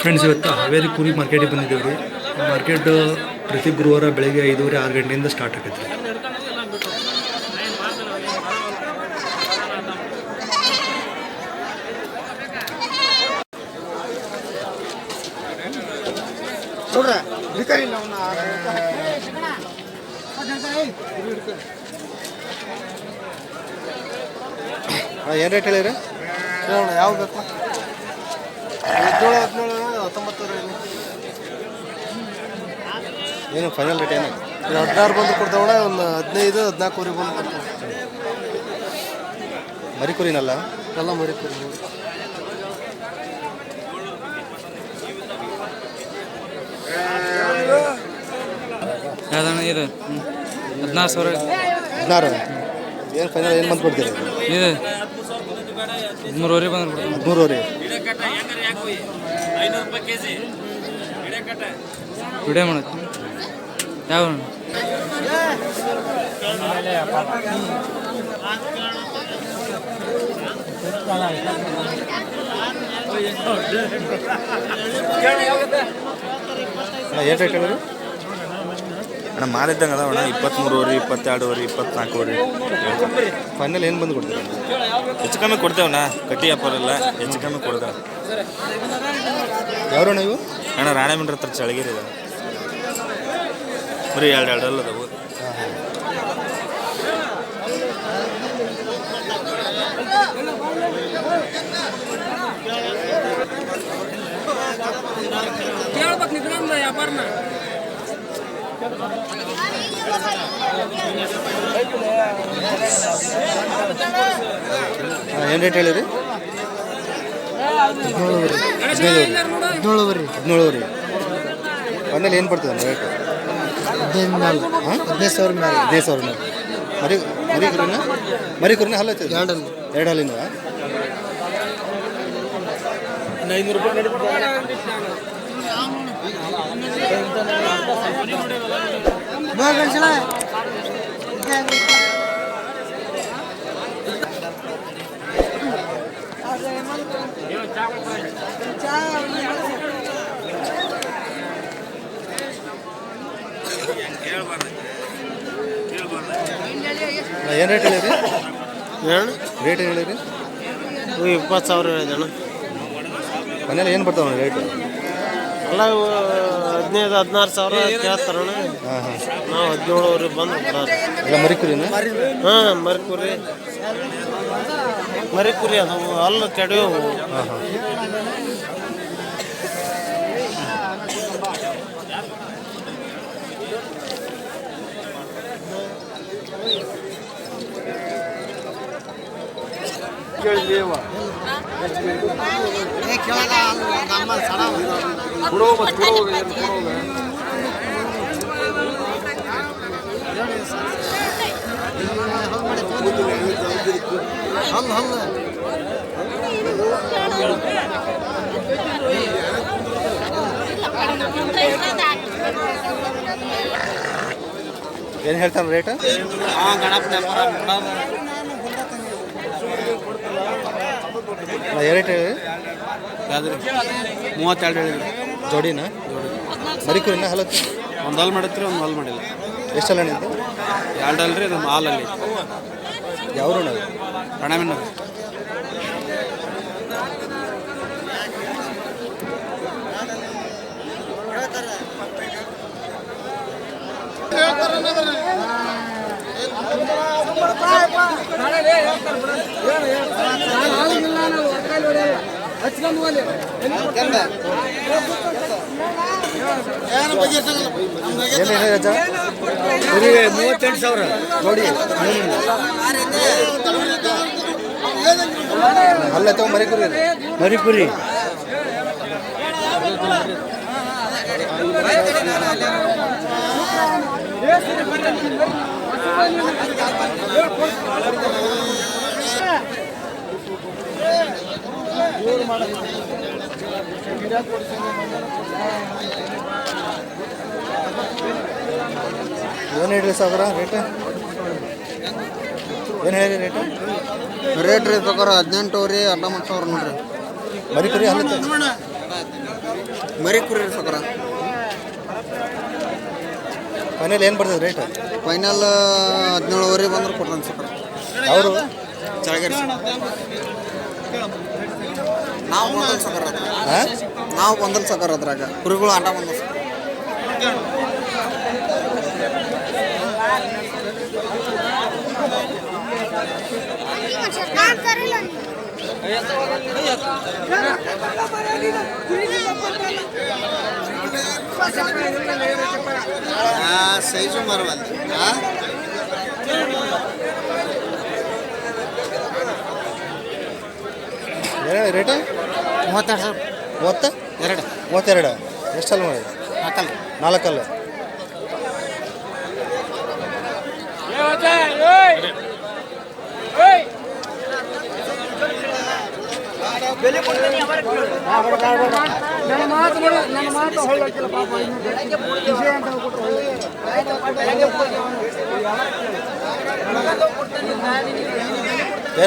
Friends, ಇವತ್ತು ಹಾವೇರಿ ಕುರಿ ಮಾರ್ಕೆಟಿಗೆ ಬಂದಿದ್ದೇವೆ ರೀ. ಮಾರ್ಕೆಟ್ ಪ್ರತಿ ಗುರುವಾರ ಬೆಳಗ್ಗೆ 5:30 6 ಗಂಟೆಯಿಂದ ಸ್ಟಾರ್ಟ್ ಆಗೈತೆ ರೀ. ಏನು ರೇಟ್ ಹೇಳಿರಿ? ಯಾವ ಬೇಕು? 17 19 ಏನು ಫೈನಲ್ ರೇಟ್ ಏನು? 16 ಬಂದು ಕೊಡ್ತಾವಣ. ಒಂದು 15 14 ಊರಿಗೆ ಬಂದು ಕೊಡ್ತಾವೆ. ಮರಿ ಕುರಿನಲ್ಲ? ಎಲ್ಲ ಮರಿ ಕುರಿ. ಯಾವ್ದಣ್ಣ ಇದು? 16,000. 16? ಏನು ಫೈನಲ್ ಏನು ಬಂದು ಕೊಡ್ತೀರಿ? ಇದು 13,000 ಬಂದು ಕೊಡ್ತೀನಿ. 13,000? ವಿಡಿಯೋ ಮಾಡತ್ತೀನಿ. ಯಾವ ಏನು ರೇಟ್ ಹೇಳಿರಿ? ಅಣ್ಣ ಮಾಲಿದ್ದಂಗೆ ಅದಾವಣ್ಣ. 23,000, 22,000, 24,000. ಫೈನಲ್ ಏನು ಬಂದು ಕೊಡ್ತೀರಿ? ಹೆಚ್ಚು ಕಮ್ಮಿ ಕೊಡ್ತೇವಣ್ಣ. ಕಟ್ಟಿ ವ್ಯಾಪಾರ ಇಲ್ಲ, ಹೆಚ್ಚು ಕಮ್ಮಿ ಕೊಡ್ತೇವೆ. ಯಾವ್ರಣ್ಣ ಇವು? ಅಣ್ಣ ರಾಣೆಬೆನ್ನೂರ ಹತ್ರ ಚಳಗಿರಿ ಇದೆ. ಬರೀ 2 ಅಲ್ಲ ಅದಾವು. ಏನು ರೇಟ್ ಹೇಳಿರಿ? 17 17,000. ಫೈನಲ್ ಏನು ಬರ್ತದೆ ರೇಟ್? 15,000 ಮೇಲೆ. 15,000 ಮೇಲೆ. 15,000 ಮೇಲೆ. ಮರಿ ಕುರಿನ ಹಲ್ಲ ಹಚ್ಚೋದು? 2 ಹಲ್ಲಿಂದ? 500 ರೂಪಾಯಿ. ಏನು ರೇಟ್ ಹೇಳಿರಿ? ರೇಟ್ ಏನು ಹೇಳಿರಿ? 20,000 ಹೇಳಿದಣ್ಣ. ಫೈನಲ್ ಏನು ಬರ್ತಾವ ರೇಟ್? ಅಲ್ಲ 15,000 16,000 ಕೇಳ್ತಾರಣ್ಣ. ಹಾಂ ಹಾಂ. ನಾವು 17,000 ಬಂದು ಕೊಡೋರು. ಎಲ್ಲ ಮರಿ ಕುರಿನ? ಹಾಂ, ಮರಿ ಕುರಿ ಅದಾವು. ಅಲ್ಲ ಕೆಡವು. ಹಾಂ ಹಾಂ. ಏನು ಹೇಳ್ತಾನೆ ರೇಟ್? ರೇಟ್ ಹೇಳಿ? 32 ಹೇಳಿದ್ರಿ. ಜೋಡಿನ? ಮರಿ ಕುರಿನ ಹಲತ್ತು? ಒಂದು ಹಾಲು ಮಾಡತ್ರಿ, ಒಂದು ಹಾಲು ಮಾಡಿಲ್ಲ. ಎಷ್ಟಲ್ಲ ನಿಂತು? 2 ಅಲ್ರಿ. ನಮ್ಮ ಹಾಲಲ್ಲಿ ಯಾವ್ರು ನಾವು? ರಾಣೆಬೆನ್ನೂರು. ಏನು ರಜಾ? 38,000 ನೋಡಿ ಅಲ್ಲ ತಗೋ ಮರಿ ಕುರಿ. ಮರಿ ಕುರಿ ಏನು ಹೇಳ್ರಿ ಸಾವಿರ ರೇಟ್? ಏನು ಹೇಳಿ ರೇಟ್? ರೇಟ್ ರೀ ಪ್ರಕಾರ 18,000 19,000 ನೋಡ್ರಿ. ಮರಿ ಕುರಿ ಹಲ್ಲತ್ತೆ ಮರಿ ಕುರಿ ಸಕರ ಫೈನಲ್ ಏನು ಬರ್ತದೆ ರೇಟ್? ಫೈನಲ್ 17,500 ಬಂದ್ರೆ ಕೊಡ್ತಾನೆ ಸಕರ. ಅವರು ಚಳಗೇರಿ ನಾವು ಬಂದಲ್ ಸಕರ ಹಾಂ ನಾವು ಬಂದಲ್ ಸಕರ ಅದ್ರಾಗ ಕುರಿಗಳು ಆಟ ಬಂದ ಸೈಜು ಮರವಲ್ಲ ಏನು ರೇಟ್? 32,000 32 ಎಷ್ಟಲ್ಲ ಮಾಡಿ? 4 ಏನು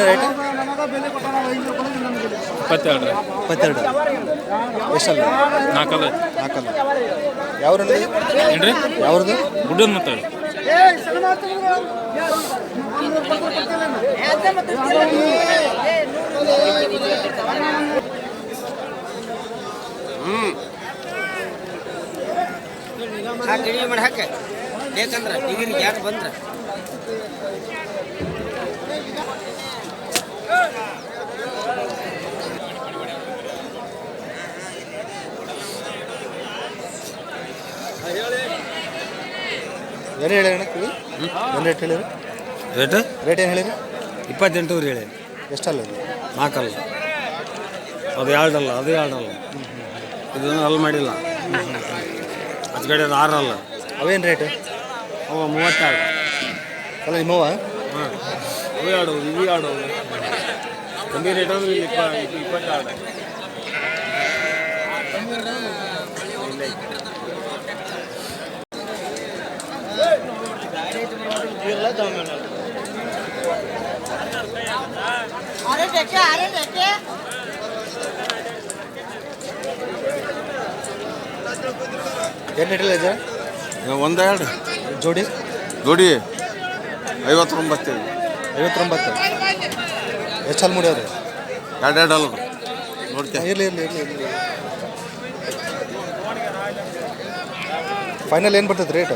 ರೇಟ್? 22 ಎಷ್ಟಲ್ಲ? 4 ಯಾವ್ರನ್ನ ಏನ್ರಿ ಯಾವ್ದು? ಗುಡ್ಡನ್ ಮಾತಾಡಿ ಮಾಡಿ ಹಾಕ ಬೇಕಂದ್ರೆ ಡಿಗ್ರಿ ಯಾಕೆ ಬಂದ್ರೆ ಏನು ಹೇಳಿ ಅಣ್ಣ ಕಿವಿ? ಏನು ರೇಟ್ ಹೇಳಿರಿ? ರೇಟ್ ರೇಟ್ ಏನು ಹೇಳಿರಿ? 28 ಹೇಳಿ. ಎಷ್ಟಲ್ಲ ಇದು? 4 ಅದು 2 ಅದು 2 ಇದನ್ನು ಅಲ್ಲಿ ಮಾಡಿಲ್ಲ. ಅದು ಕಡೆ 6 ಅವೇನು ರೇಟ್? ಅವ 32 ಅಲ್ಲ ನಿಮ್ಮವ? ಹಾಂ ಅವು 2 ಇವು 2 ಕಮ್ಮಿ ರೇಟ್ ಅಂದ್ರೆ 22 ಏನು ರೇಟ್ ಇಲ್ಲ 1 ಜೋಡಿ? ಜೋಡಿ 59 59 ಎಷ್ಟಲ್ಲಿ ಮುಡಿಯೋರು? 2 ನೋಡ್ತೆ ಇರಲಿ ಫೈನಲ್ ಏನು ಬರ್ತದೆ ರೇಟ್?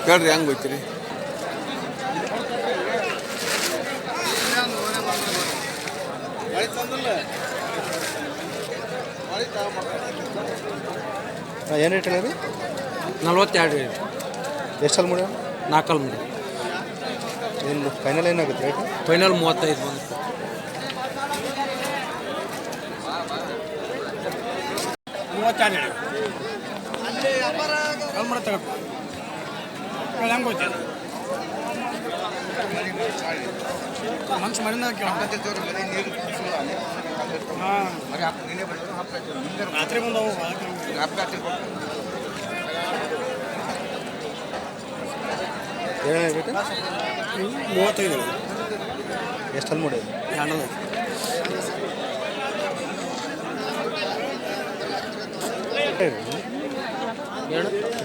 ಕೇಳ್ರಿ ಹೆಂಗೆ ಹೋಗ್ತೀರಿ? ಏನು ರೇಟ್ ಹೇಳಿರಿ? 42 ಎಷ್ಟಲ್ಲಿ ಮುಡಿಯೋ? 4 ಮಾಡಿ ಏನು ಫೈನಲ್ ಏನಾಗುತ್ತೆ ರೇಟ್? ಫೈನಲ್ 35 ಬಂದು ಮನ್ಸು ಮಾಡಿದ ರಾತ್ರಿ ಬಂದವು ಏನು ರೇಟ್? 35 ಎಷ್ಟಲ್ಲಿ ಮುಡಿಯೋದು? 2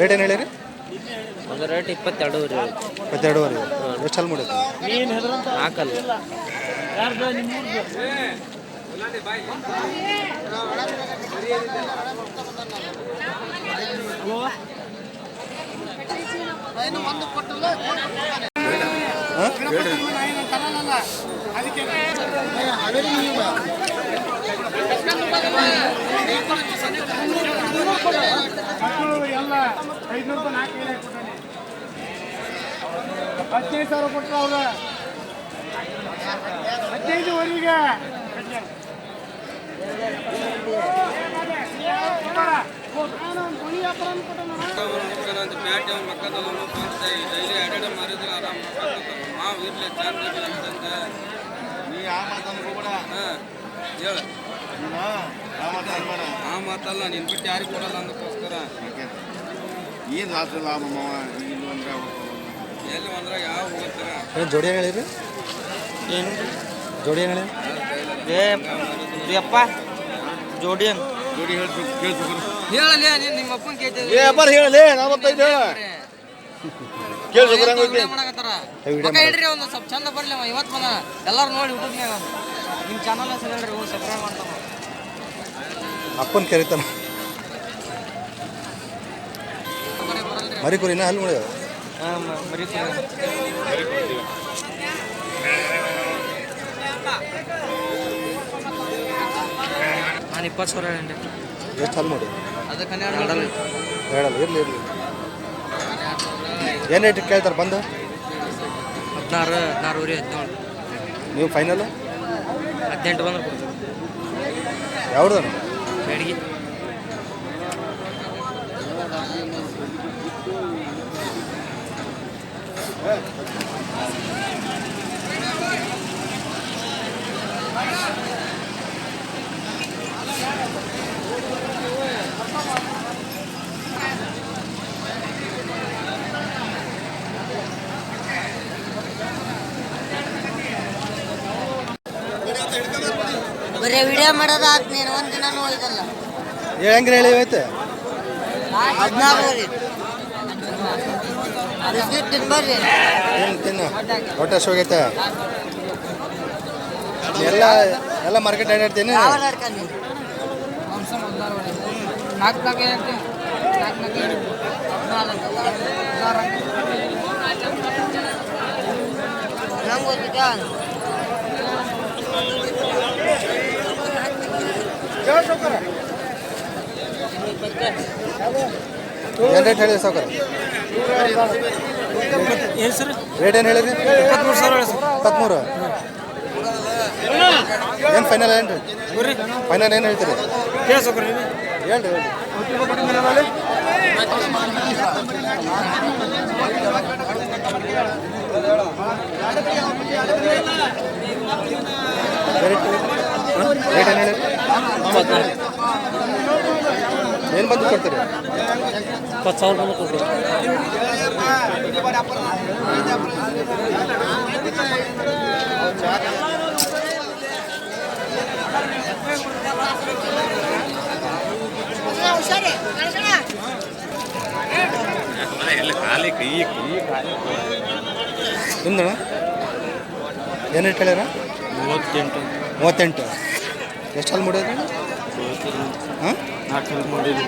ರೇಟ್ ಏನು ಹೇಳಿರಿ? ಒಂದು ರೇಟ್ 22 ರೀ. 22 ಎಷ್ಟಲ್ಲಿ ಮುಡಿಯೋದು? 4 ಎಲ್ಲ 500 15,000 ಕೊಟ್ಟರು ಅವ್ರು 15,000 ಆ ಮಾತಲ್ಲ ನಿನ್ ಬಿಟ್ಟು ಯಾರಿಗೆ ಕೊಡಲ್ಲ ಅಂದಕ್ಕೋಸ್ಕರ ಏನು ಲಾಸ್ ಲಾಭ ಎಲ್ಲಿ ಅಂದ್ರೆ ಯಾವ ಹೋಗ್ತಾರ ಏನು ಜೋಡಿ ಏನು ಹೇಳಿರಿ? ಏನು ಜೋಡಿ ಏನು ಹೇಳಿ? ಏ ಅಪ್ಪ ಜೋಡಿ ಅಂತ ಹೇಳಲಿ ನಿಮ್ಮ ಅಪ್ಪನ ಕೇಳ್ತೀವಿ ಏ ಅಪ್ಪಾರ ಹೇಳಲಿ 45 ಹೇಳ ಕೇಳಿ ಹೇಳ್ರಿ ಒಂದು ಸ್ವಲ್ಪ ಚಂದ ಬರ್ಲಿ ಅವ ಇವತ್ತು ಬಂದ ಎಲ್ಲರೂ ನೋಡಿ ಯೂಟ್ಯೂಬ್ನಾಗ ನಿಮ್ಮ ಚಾನಲ್ ಹೆಸರು ಹೇಳ್ರಿ ಸಬ್ಸ್ಕ್ರೈಬ್ ಮಾಡ್ತಾನ ಅಪ್ಪನ ಕರಿತಾನ ಮರಿ ಕುರಿನ ಅಲ್ಲಿ ನೋಡಿ ಹಾಂ ಮರಿ ನಾನು 20 ಸಾವಿರ ಹೇಳಿ ಎಷ್ಟು ಅಲ್ಲಿ ನೋಡಿ ಅದಕ್ಕೆ 12 ಹೇಳಲ್ಲ ಇರಲಿ ಏನು ರೇಟ್ ಕೇಳ್ತಾರೆ ಬಂದು 16 16 17 ನೀವು ಫೈನಲ್ 18 ಬಂದ್ರೆ ಕೊಡ್ತೀವಿ ಯಾವ್ದು ಬೆಳಗ್ಗೆ ಬರೀ ವಿಡಿಯೋ ಮಾಡೋದು ಆತ್ ನೀನು ಒಂದಿನ ಹೋಯ್ತಲ್ಲ ಹೆಂಗ್ರೆ ಹೇಳಿ ಐತೆ 16 ರೀ ಬಿಸ್ಕಿಟ್ ತಿನ್ಬರ್ರಿ ತಿನ್ನು ಹೊಟ್ಟೆ ಹೋಗೈತೆ ಎಲ್ಲ ಮಾರ್ಕೆಟ್ ಅಡ್ಡಾಡ್ತೀನಿ ಯಾವ ನಡ್ಕೊಂಡು ನಂಗೆ ಗೊತ್ತಿದ್ದ ಏನು ರೇಟ್ ಹೇಳಿರಿ ಸಾವ್ಕಾರ ಏನು ಸರ್ ರೇಟ್ ಏನು ಹೇಳಿರಿ 23 ಸಾವಿರ 23 ಏನು ಫೈನಲ್ ಏನು ರೀ ಫೈನಲ್ ಏನು ಹೇಳ್ತೀರಿ ಕೇಳಿ ಸೌಕರ್ಯ ಹೇಳ್ರಿ ರೇಟ್ ಏನು ಹೇಳಿ ಏನು ಬಂದು ಕೊಡ್ತೀರಿ 20 ಸಾವಿರ ಬಂದು ಕೊಡ್ತೀವಿ ನಿಮ್ದಣ್ಣ ಏನು ರೇಟ್ ಹೇಳ್ಯಾರ 38 ಎಷ್ಟು ಅಲ್ಲಿ ಮುಡಿಯೋದು ಹಾಂ 4 ಮಾಡಿದ್ವಿ